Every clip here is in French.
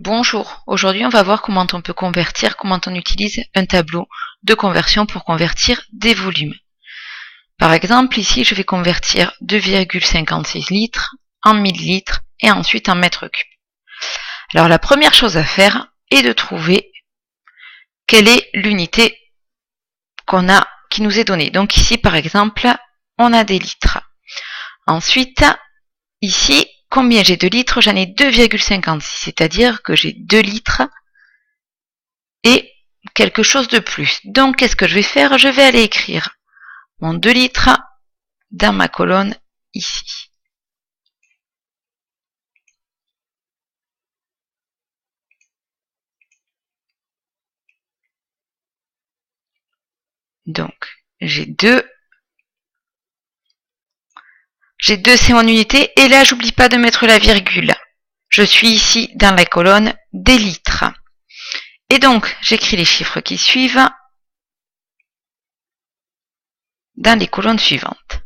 Bonjour, aujourd'hui on va voir comment on peut convertir, comment on utilise un tableau de conversion pour convertir des volumes. Par exemple, ici je vais convertir 2,56 litres en millilitres et ensuite en mètres cubes. Alors la première chose à faire est de trouver quelle est l'unité qui nous est donnée. Donc ici par exemple, on a des litres. Ensuite, ici, combien j'ai de litres? J'en ai 2,56, c'est-à-dire que j'ai 2 litres et quelque chose de plus. Donc, qu'est-ce que je vais faire? Je vais aller écrire mon 2 litres dans ma colonne ici. Donc, j'ai 2, c'est mon unité, et là, j'oublie pas de mettre la virgule. Je suis ici dans la colonne des litres. Et donc, j'écris les chiffres qui suivent dans les colonnes suivantes.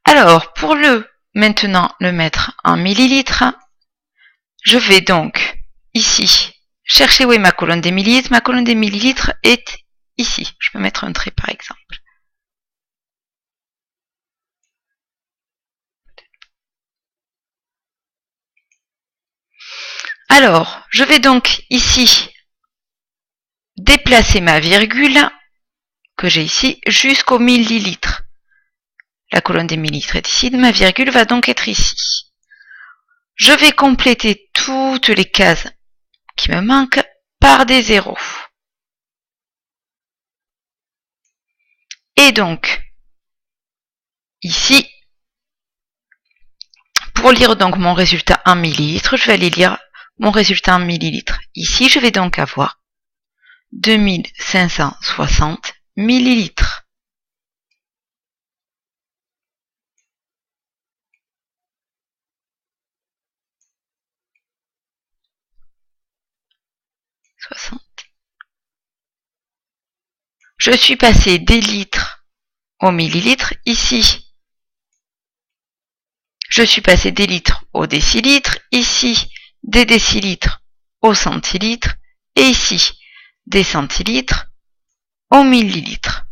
Alors, pour maintenant le mettre en millilitres, je vais donc ici chercher où est ma colonne des millilitres. Ma colonne des millilitres est ici. Je peux mettre un trait par exemple. Alors, je vais donc ici déplacer ma virgule que j'ai ici jusqu'au millilitres. La colonne des millilitres est ici, ma virgule va donc être ici. Je vais compléter toutes les cases qui me manquent par des zéros. Et donc, ici, pour lire donc mon résultat en millilitres, je vais aller lire mon résultat en millilitres. Ici, je vais donc avoir 2560 millilitres. Je suis passé des litres au millilitre ici. Je suis passé des litres au décilitre ici, des décilitres au centilitre et ici des centilitres au millilitre.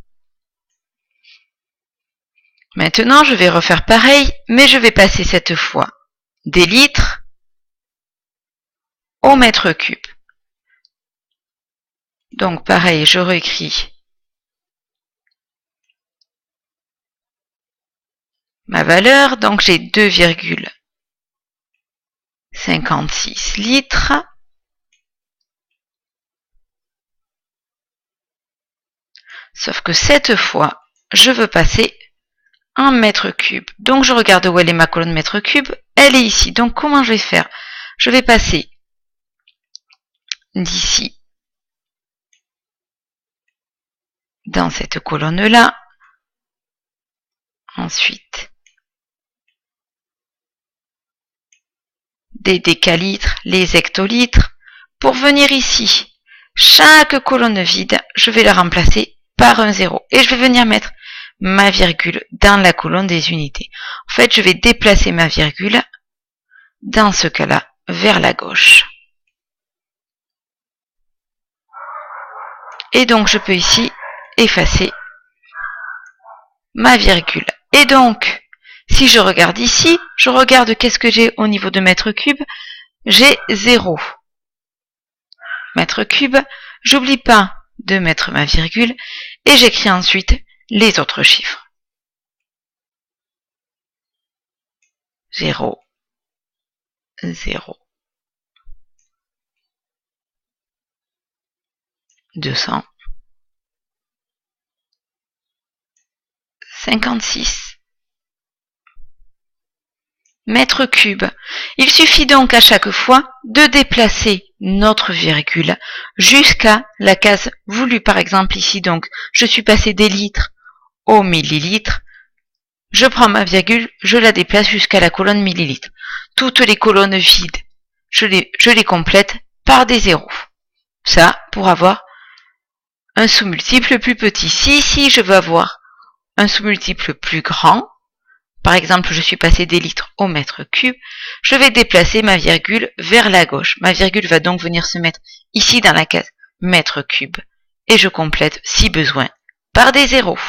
Maintenant, je vais refaire pareil, mais je vais passer cette fois des litres au mètre cube. Donc pareil, je réécris ma valeur, donc j'ai 2,56 litres. Sauf que cette fois, je veux passer en mètre cube. Donc je regarde où elle est ma colonne mètre cube. Elle est ici. Donc comment je vais faire? Je vais passer d'ici dans cette colonne-là. Ensuite, des décalitres, les hectolitres. Pour venir ici, chaque colonne vide, je vais la remplacer par un zéro. Et je vais venir mettre ma virgule dans la colonne des unités. En fait, je vais déplacer ma virgule, dans ce cas-là, vers la gauche. Et donc, je peux ici effacer ma virgule. Et donc, si je regarde ici, je regarde qu'est-ce que j'ai au niveau de mètre cube. J'ai 0 mètre cube. J'oublie pas de mettre ma virgule et j'écris ensuite les autres chiffres. 0, 0, 200, 56 mètres cubes. Il suffit donc à chaque fois de déplacer notre virgule jusqu'à la case voulue. Par exemple ici, donc, je suis passé des litres au millilitre. Je prends ma virgule, je la déplace jusqu'à la colonne millilitre. Toutes les colonnes vides, je les complète par des zéros. Ça, pour avoir un sous-multiple plus petit. Si je veux avoir un sous-multiple plus grand, par exemple je suis passé des litres au mètre cube, je vais déplacer ma virgule vers la gauche. Ma virgule va donc venir se mettre ici dans la case mètre cube. Et je complète, si besoin, par des zéros.